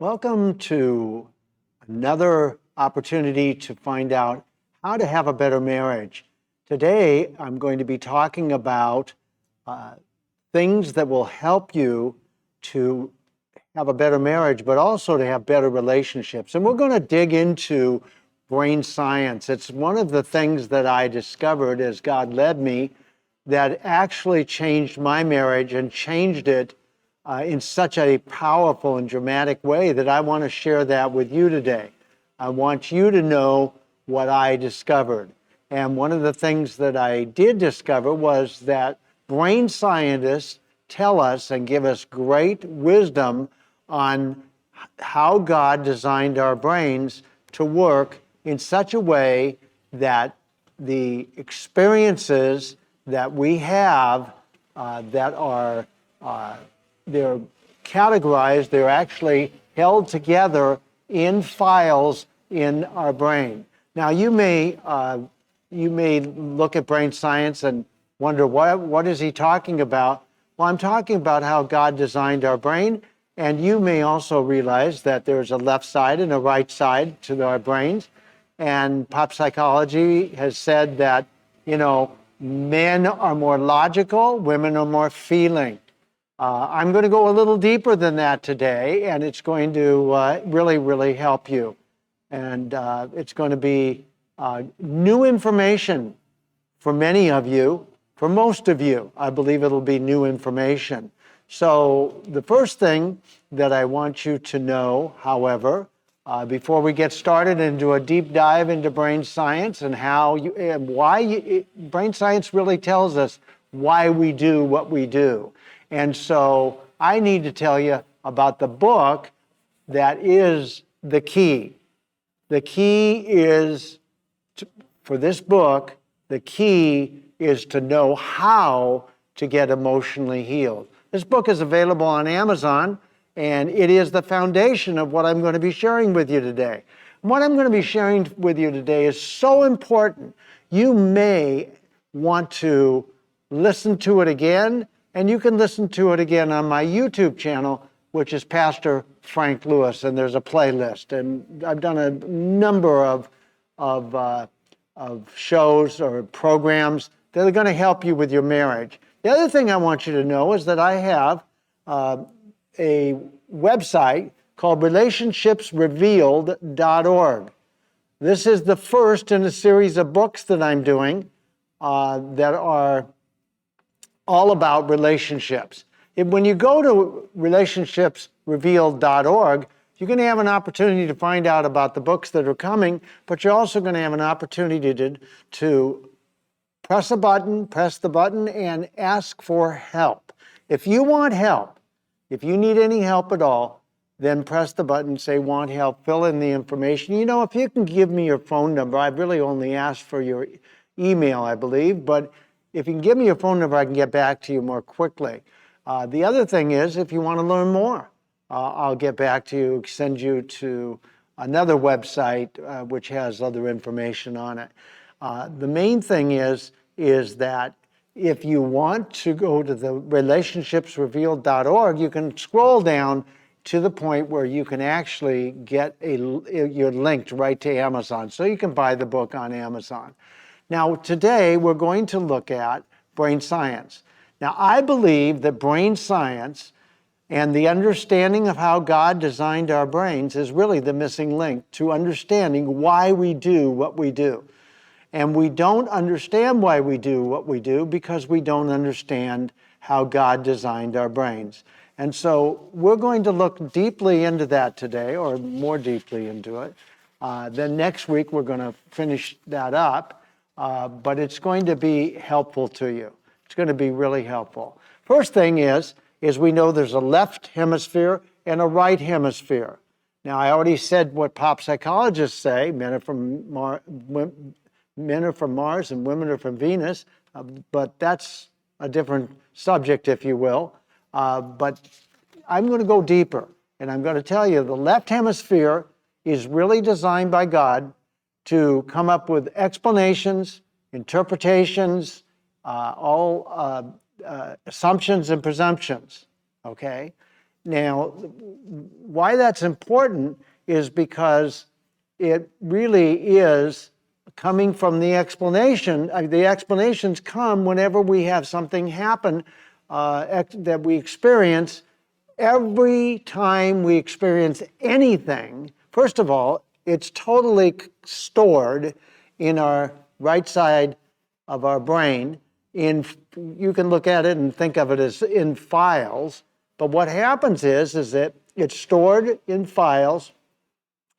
Welcome to another opportunity to find out how to have a better marriage. Today, I'm going to be talking about things that will help you to have a better marriage, but also to have better relationships. And we're going to dig into brain science. It's one of the things that I discovered as God led me that actually changed my marriage and changed it in such a powerful and dramatic way that I want to share that with you today. I want you to know what I discovered. And one of the things that I did discover was that brain scientists tell us and give us great wisdom on how God designed our brains to work in such a way that the experiences that we have that are they're categorized, they're actually held together in files in our brain. Now, you may look at brain science and wonder, what is he talking about? Well, I'm talking about how God designed our brain, and you may also realize that there's a left side and a right side to our brains. And pop psychology has said that, men are more logical, women are more feeling. I'm going to go a little deeper than that today, and it's going to really, really help you. And it's going to be new information for many of you. For most of you, I believe it'll be new information. So the first thing that I want you to know, however, before we get started and do a deep dive into brain science and brain science really tells us why we do what we do. And so I need to tell you about the book that is the key. The key is, for this book, the key is to know how to get emotionally healed. This book is available on Amazon, and it is the foundation of what I'm going to be sharing with you today. What I'm going to be sharing with you today is so important. You may want to listen to it again, and you can listen to it again on my YouTube channel, which is Pastor Frank Lewis, and there's a playlist. And I've done a number of shows or programs that are going to help you with your marriage. The other thing I want you to know is that I have a website called relationshipsrevealed.org. This is the first in a series of books that I'm doing that are all about relationships. When you go to relationshipsrevealed.org, you're going to have an opportunity to find out about the books that are coming, but you're also going to have an opportunity to press the button and ask for help. If you want help, if you need any help at all, then press the button, say want help, fill in the information. If you can give me your phone number, I've really only asked for your email, I believe, but if you can give me your phone number, I can get back to you more quickly. The other thing is, if you want to learn more, I'll get back to you, send you to another website which has other information on it. The main thing is that if you want to go to the relationshipsrevealed.org, you can scroll down to the point where you can actually you're linked right to Amazon, so you can buy the book on Amazon. Now, today we're going to look at brain science. Now, I believe that brain science and the understanding of how God designed our brains is really the missing link to understanding why we do what we do. And we don't understand why we do what we do because we don't understand how God designed our brains. And so we're going to look deeply into that today, or more deeply into it. Then next week we're going to finish that up. But it's going to be helpful to you. It's going to be really helpful. First thing is we know there's a left hemisphere and a right hemisphere. Now, I already said what pop psychologists say, men are from Mars and women are from Venus, but that's a different subject, if you will. But I'm going to go deeper, and I'm going to tell you the left hemisphere is really designed by God to come up with explanations, interpretations, all assumptions and presumptions, okay? Now, why that's important is because it really is coming from the explanation. The explanations come whenever we have something happen that we experience. Every time we experience anything, first of all, it's totally stored in our right side of our brain. You can look at it and think of it as in files. But what happens is that it's stored in files,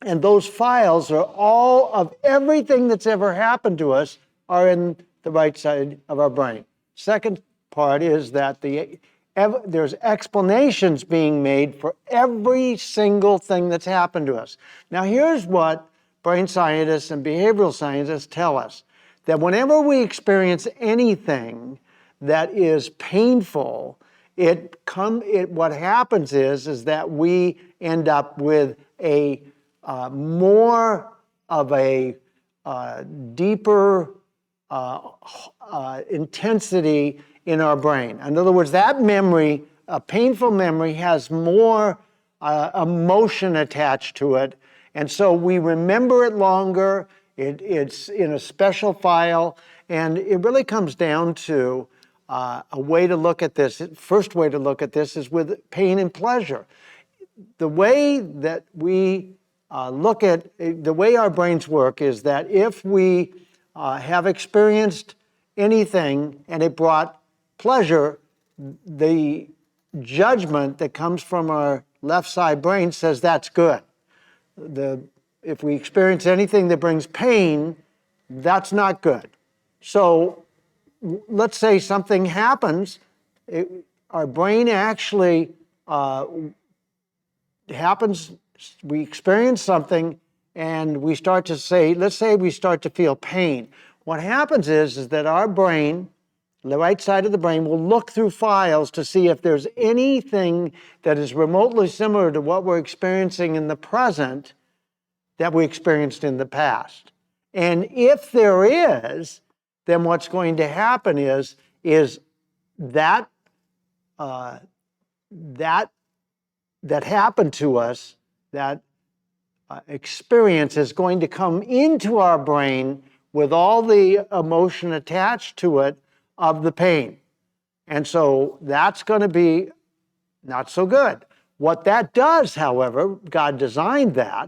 and those files are all of everything that's ever happened to us are in the right side of our brain. Second part is that there's explanations being made for every single thing that's happened to us. Now, here's what brain scientists and behavioral scientists tell us, that whenever we experience anything that is painful, what happens is that we end up with a more of a deeper intensity in our brain. In other words, that memory, a painful memory, has more emotion attached to it, and so we remember it longer. It's in a special file, and it really comes down to a way to look at this. First way to look at this is with pain and pleasure. The way that we look at, the way our brains work is that if we have experienced anything and it brought pleasure, the judgment that comes from our left side brain says that's good. If we experience anything that brings pain, that's not good. So let's say something happens, our brain actually happens, we experience something and we start to say, let's say we start to feel pain. What happens is that our brain, the right side of the brain, will look through files to see if there's anything that is remotely similar to what we're experiencing in the present that we experienced in the past. And if there is, then what's going to happen is that that happened to us, that experience is going to come into our brain with all the emotion attached to it of the pain. And so that's going to be not so good. What that does, however, God designed that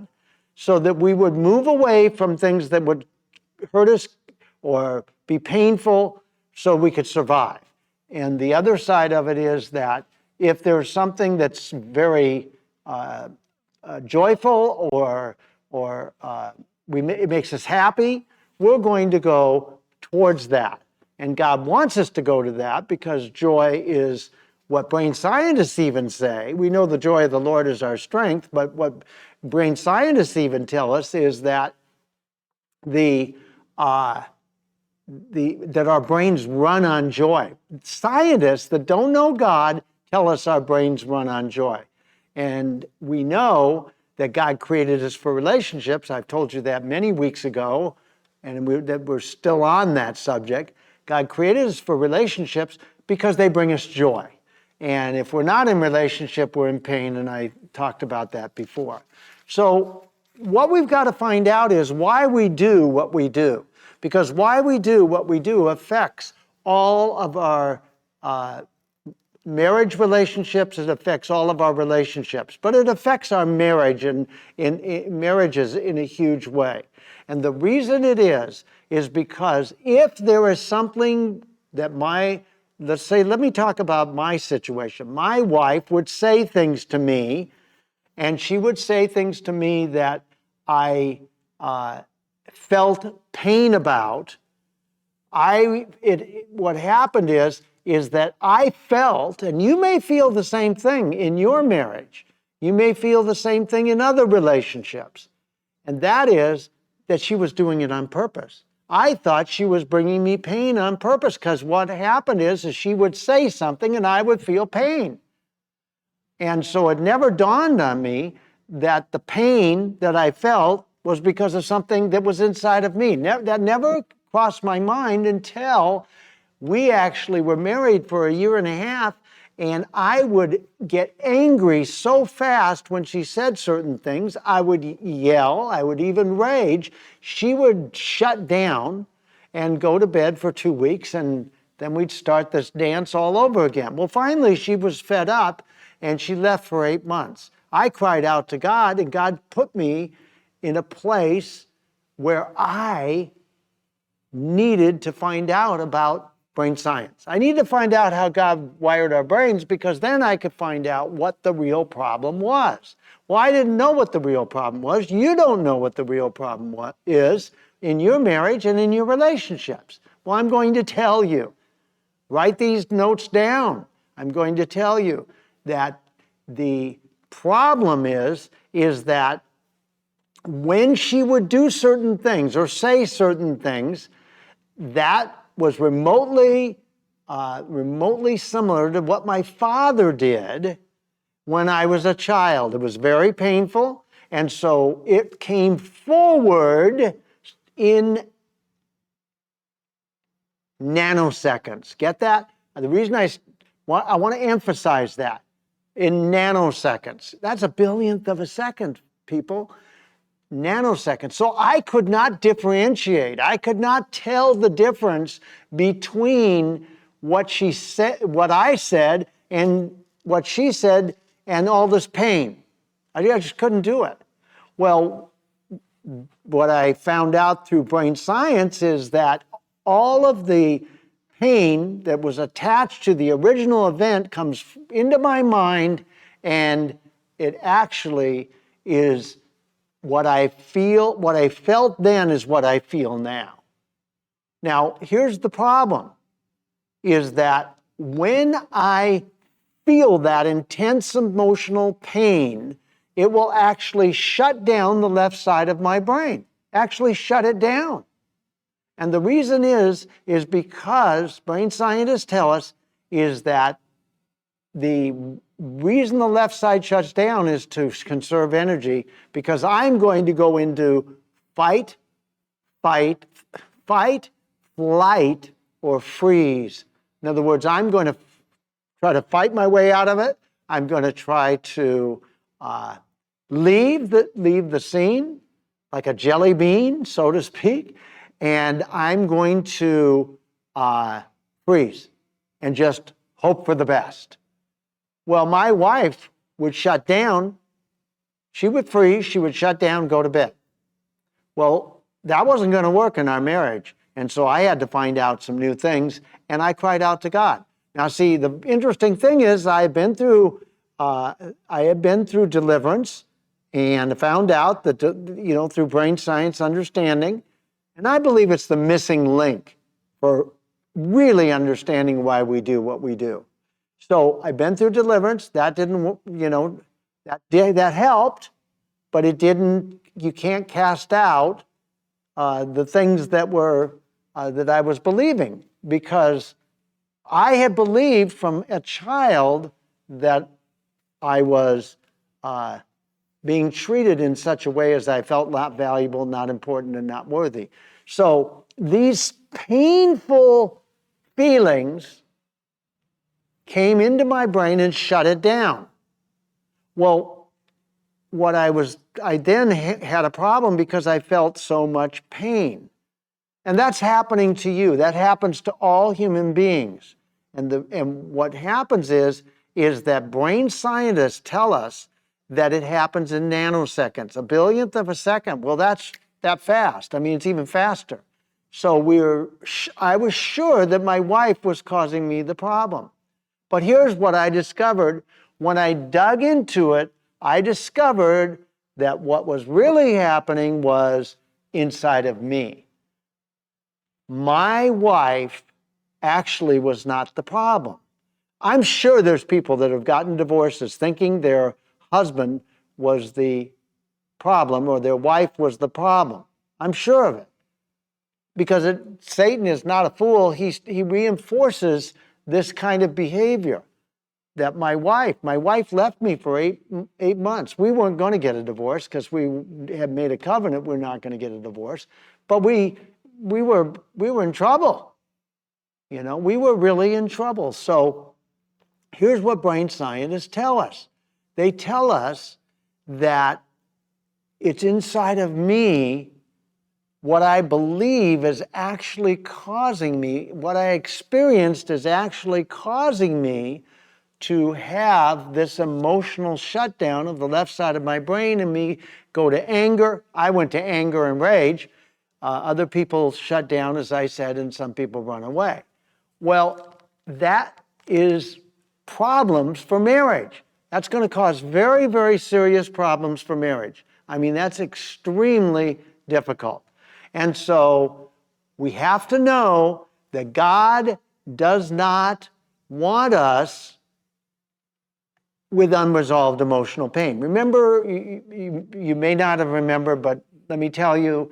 so that we would move away from things that would hurt us or be painful so we could survive. And the other side of it is that if there's something that's very joyful or it makes us happy, we're going to go towards that. And God wants us to go to that because joy is what brain scientists even say. We know the joy of the Lord is our strength, but what brain scientists even tell us is that that our brains run on joy. Scientists that don't know God tell us our brains run on joy. And we know that God created us for relationships. I've told you that many weeks ago, and that we're still on that subject. God created us for relationships because they bring us joy. And if we're not in relationship, we're in pain, and I talked about that before. So what we've got to find out is why we do what we do. Because why we do what we do affects all of our marriage relationships, it affects all of our relationships, but it affects our marriage and in marriages in a huge way. And the reason it is because if there is something that let me talk about my situation. My wife would say things to me, and she would say things to me that I felt pain about. What happened is that I felt, and you may feel the same thing in your marriage. You may feel the same thing in other relationships. And that is that she was doing it on purpose. I thought she was bringing me pain on purpose because what happened is she would say something and I would feel pain. And so it never dawned on me that the pain that I felt was because of something that was inside of me. That never crossed my mind until we actually were married for 1.5 years, And I would get angry so fast when she said certain things. I would yell, I would even rage. She would shut down and go to bed for 2 weeks, and then we'd start this dance all over again. Well, finally, she was fed up, and she left for 8 months. I cried out to God, and God put me in a place where I needed to find out about brain science. I needed to find out how God wired our brains, because then I could find out what the real problem was. Well, I didn't know what the real problem was. You don't know what the real problem is in your marriage and in your relationships. Well, I'm going to tell you. Write these notes down. I'm going to tell you that the problem is that when she would do certain things or say certain things, that was remotely similar to what my father did when I was a child. It was very painful, and so it came forward in nanoseconds. Get that? The reason I want to emphasize that, in nanoseconds. That's a billionth of a second, people. Nanoseconds. So I could not differentiate. I could not tell the difference between what she said, what I said, and what she said, and all this pain. I just couldn't do it. Well, what I found out through brain science is that all of the pain that was attached to the original event comes into my mind, and it actually is what I feel, what I felt then is what I feel now. Now, here's the problem, is that when I feel that intense emotional pain, it will actually shut down the left side of my brain, actually shut it down. And the reason is because brain scientists tell us is that the reason the left side shuts down is to conserve energy, because I'm going to go into fight, flight, or freeze. In other words, I'm going to try to fight my way out of it. I'm going to try to leave the scene like a jelly bean, so to speak, and I'm going to freeze and just hope for the best. Well, my wife would shut down. She would freeze, she would shut down, go to bed. Well, that wasn't going to work in our marriage. And so I had to find out some new things, and I cried out to God. Now, see, the interesting thing is I had been through deliverance, and found out that, through brain science understanding, and I believe it's the missing link for really understanding why we do what we do. So I've been through deliverance. That didn't, that helped, but it didn't. You can't cast out the things that were that I was believing, because I had believed from a child that I was being treated in such a way as I felt not valuable, not important, and not worthy. So these painful feelings came into my brain and shut it down. Well, I then had a problem because I felt so much pain. And that's happening to you. That happens to all human beings. And what happens is that brain scientists tell us that it happens in nanoseconds, a billionth of a second. Well, that's that fast. I mean, it's even faster. So I was sure that my wife was causing me the problem. But here's what I discovered. When I dug into it, I discovered that what was really happening was inside of me. My wife actually was not the problem. I'm sure there's people that have gotten divorces thinking their husband was the problem or their wife was the problem. I'm sure of it. Because Satan is not a fool. He reinforces this kind of behavior. That my wife left me for eight months. We weren't going to get a divorce because we had made a covenant we're not going to get a divorce. But we were in trouble. We were really in trouble. So here's what brain scientists tell us. They tell us that it's inside of me what I believe is actually causing me, what I experienced is actually causing me to have this emotional shutdown of the left side of my brain and me go to anger. I went to anger and rage. Other people shut down, as I said, and some people run away. Well, that is problems for marriage. That's going to cause very, very serious problems for marriage. I mean, that's extremely difficult. And so we have to know that God does not want us with unresolved emotional pain. Remember, you may not have remembered, but let me tell you,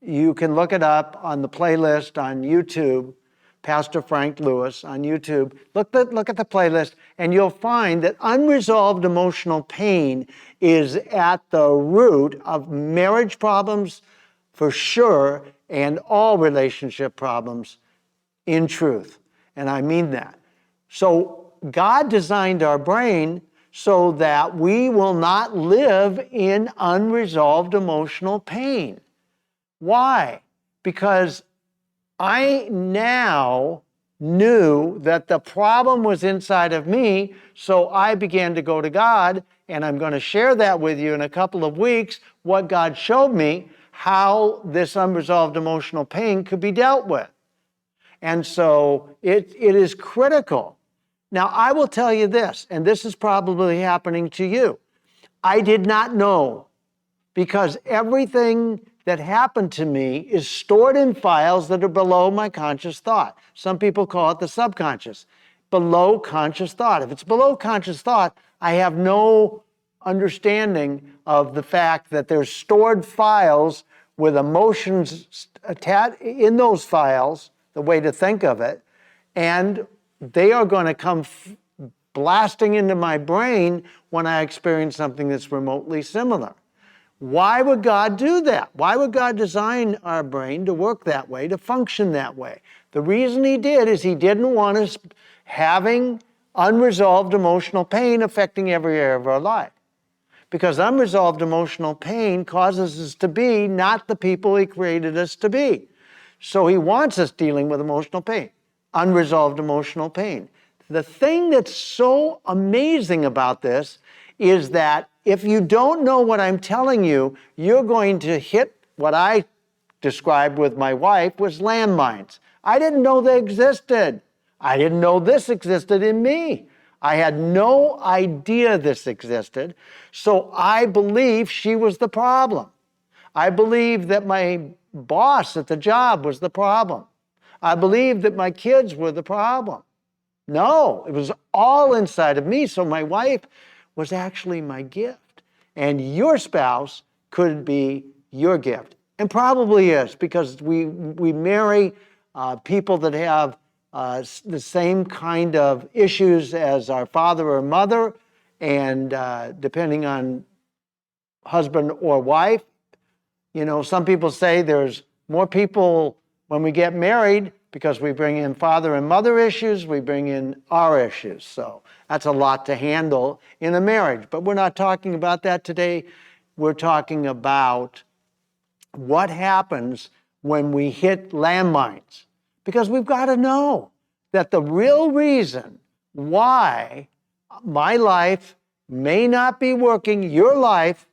you can look it up on the playlist on YouTube, Pastor Frank Lewis on YouTube. Look at the playlist, and you'll find that unresolved emotional pain is at the root of marriage problems for sure, and all relationship problems in truth. And I mean that. So God designed our brain so that we will not live in unresolved emotional pain. Why? Because I now knew that the problem was inside of me, so I began to go to God, and I'm going to share that with you in a couple of weeks, what God showed me, how this unresolved emotional pain could be dealt with. And so it is critical. Now, I will tell you this, and this is probably happening to you. I did not know, because everything that happened to me is stored in files that are below my conscious thought. Some people call it the subconscious, below conscious thought. If it's below conscious thought, I have no understanding of the fact that there's stored files with emotions attached in those files, the way to think of it, and they are going to come blasting into my brain when I experience something that's remotely similar. Why would God do that? Why would God design our brain to work that way, to function that way? The reason he did is he didn't want us having unresolved emotional pain affecting every area of our life. Because unresolved emotional pain causes us to be not the people he created us to be. So he wants us dealing with emotional pain, unresolved emotional pain. The thing that's so amazing about this is that if you don't know what I'm telling you, you're going to hit what I described with my wife was landmines. I didn't know they existed. I didn't know this existed in me. I had no idea this existed. So I believed she was the problem. I believed that my boss at the job was the problem. I believed that my kids were the problem. No, it was all inside of me. So my wife was actually my gift. And your spouse could be your gift. And probably is, because we marry people that have the same kind of issues as our father or mother, and depending on husband or wife. You know, some people say there's more people when we get married because we bring in father and mother issues, we bring in our issues. So that's a lot to handle in a marriage. But we're not talking about that today. We're talking about what happens when we hit landmines. Because we've got to know that the real reason why my life may not be working, your life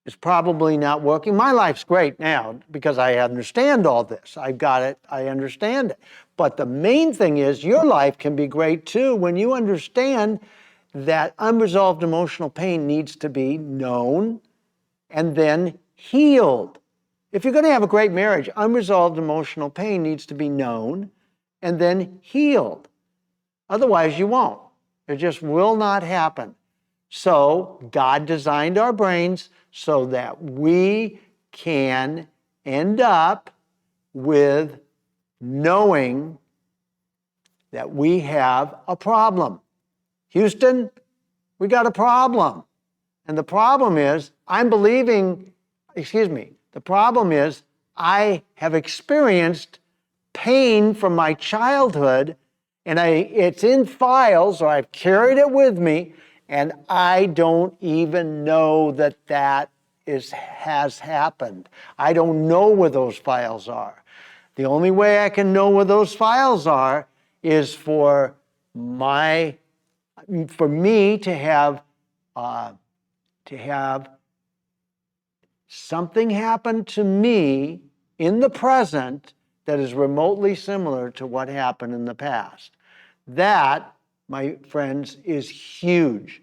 is probably not working. My life's great now because I understand all this. I've got it. I understand it. But the main thing is your life can be great too when you understand that unresolved emotional pain needs to be known and then healed. If you're going to have a great marriage, unresolved emotional pain needs to be known and then healed. Otherwise, you won't. It just will not happen. So God designed our brains so that we can end up with knowing that we have a problem. Houston, we got a problem. And the problem is, the problem is I have experienced pain from my childhood, and it's in files, or I've carried it with me, and I don't even know that has happened. I don't know where those files are. The only way I can know where those files are is for me to have something happen to me in the present that is remotely similar to what happened in the past. That, my friends, is huge.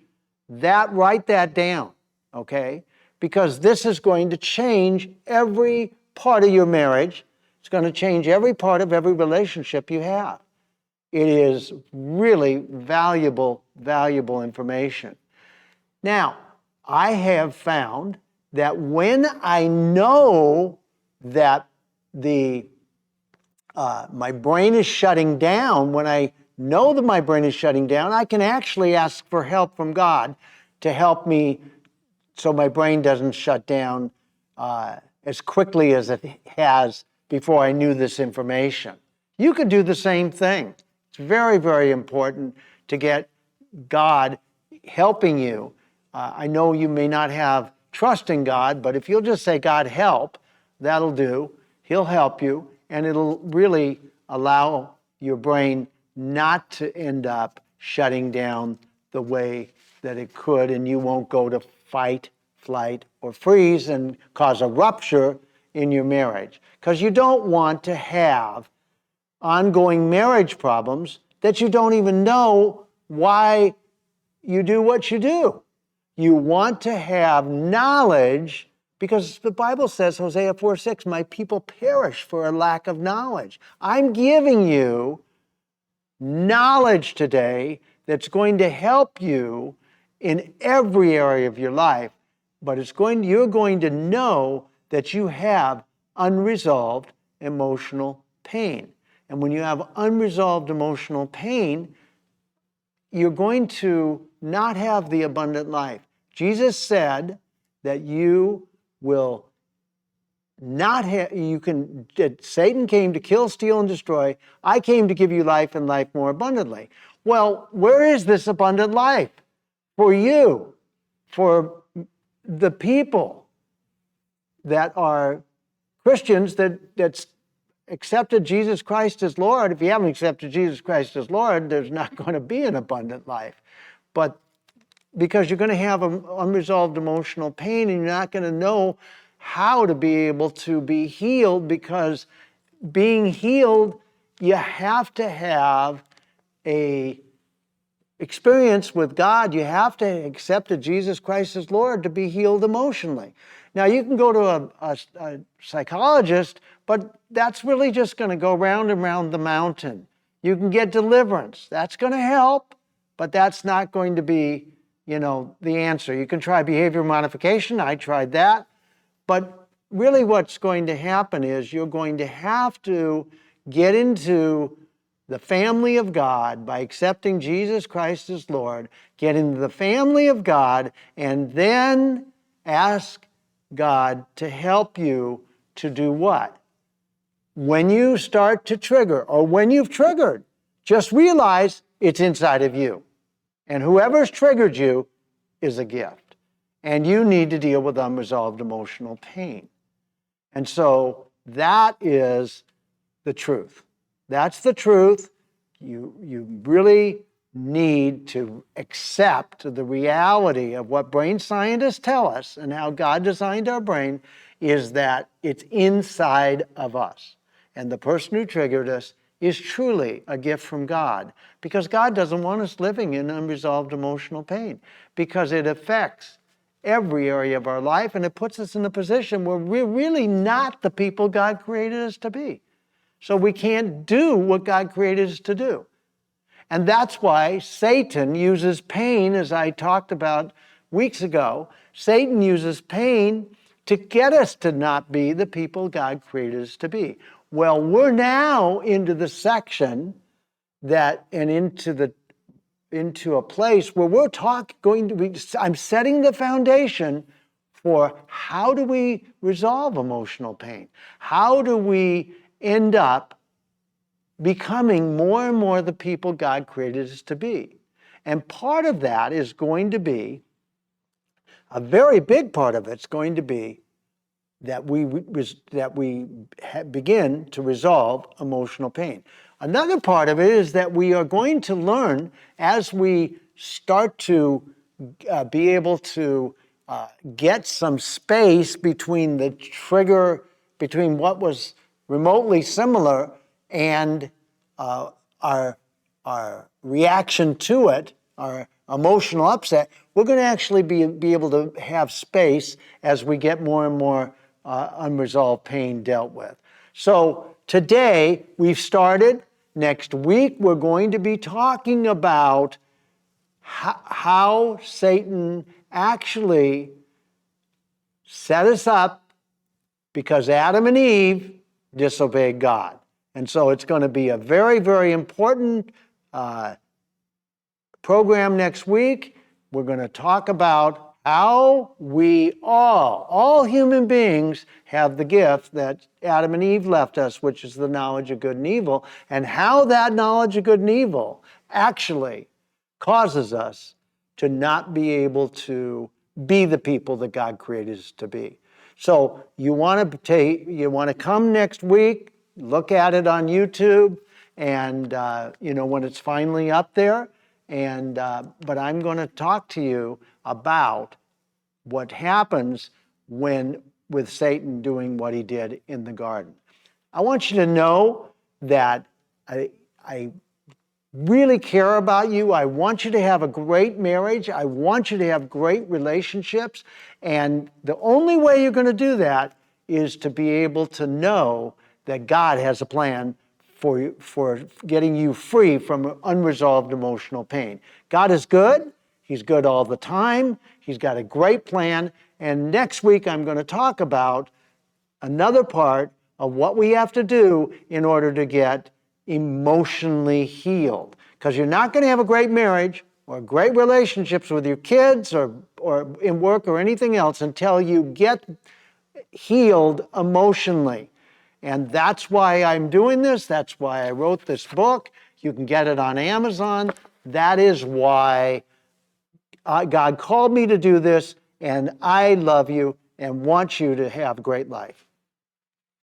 Write that down, okay? Because this is going to change every part of your marriage. It's going to change every part of every relationship you have. It is really valuable information. Now, I have found that when I know that my brain is shutting down, when I know that my brain is shutting down, I can actually ask for help from God to help me so my brain doesn't shut down as quickly as it has before I knew this information. You could do the same thing. It's very, very important to get God helping you. I know you may not have trust in God, but if you'll just say, God, help, that'll do. He'll help you, and it'll really allow your brain not to end up shutting down the way that it could, and you won't go to fight, flight, or freeze and cause a rupture in your marriage. Because you don't want to have ongoing marriage problems that you don't even know why you do what you do. You want to have knowledge, because the Bible says, Hosea 4:6, my people perish for a lack of knowledge. I'm giving you knowledge today that's going to help you in every area of your life, but you're going to know that you have unresolved emotional pain. And when you have unresolved emotional pain, you're going to not have the abundant life. Jesus said that you will not have, that Satan came to kill, steal, and destroy. I came to give you life and life more abundantly. Well, where is this abundant life? For you, for the people that are Christians that's accepted Jesus Christ as Lord. If you haven't accepted Jesus Christ as Lord, there's not going to be an abundant life. But because you're going to have unresolved emotional pain, and you're not going to know how to be able to be healed, because being healed, you have to have a experience with God. You have to accept Jesus Christ as Lord to be healed emotionally. Now, you can go to a psychologist, but that's really just going to go round and round the mountain. You can get deliverance. That's going to help, but that's not going to be, the answer. You can try behavior modification. I tried that. But really what's going to happen is you're going to have to get into the family of God by accepting Jesus Christ as Lord, get into the family of God, and then ask God to help you to do what? When you start to trigger, or when you've triggered, just realize it's inside of you. And whoever's triggered you is a gift. And you need to deal with unresolved emotional pain. And so that is the truth. That's the truth. You really need to accept the reality of what brain scientists tell us and how God designed our brain, is that it's inside of us. And the person who triggered us is truly a gift from God, because God doesn't want us living in unresolved emotional pain, because it affects every area of our life, and it puts us in a position where we're really not the people God created us to be. So we can't do what God created us to do. And that's why Satan uses pain, as I talked about weeks ago. Satan uses pain to get us to not be the people God created us to be. Well, we're now into the section into a place where we're I'm setting the foundation for how do we resolve emotional pain? How do we end up becoming more and more the people God created us to be. And part of that is going to be, a very big part of it's going to be that we begin to resolve emotional pain. Another part of it is that we are going to learn as we start to be able to get some space between the trigger, between what was remotely similar and our reaction to it, our emotional upset. We're going to actually be able to have space as we get more and more unresolved pain dealt with. So today we've started. Next week we're going to be talking about how Satan actually set us up because Adam and Eve disobeyed God. And so it's going to be a very, very important program next week. We're going to talk about how we all human beings have the gift that Adam and Eve left us, which is the knowledge of good and evil, and how that knowledge of good and evil actually causes us to not be able to be the people that God created us to be. So you want to come next week, look at it on YouTube, and when it's finally up there. And but I'm going to talk to you about what happens with Satan doing what he did in the garden. I want you to know that I really care about you. I want you to have a great marriage. I want you to have great relationships. And the only way you're going to do that is to be able to know that God has a plan for getting you free from unresolved emotional pain. God is good. He's good all the time. He's got a great plan. And next week I'm going to talk about another part of what we have to do in order to get emotionally healed. Because you're not going to have a great marriage or great relationships with your kids or in work or anything else until you get healed emotionally. And that's why I'm doing this. That's why I wrote this book. You can get it on Amazon. That is why God called me to do this, and I love you and want you to have a great life.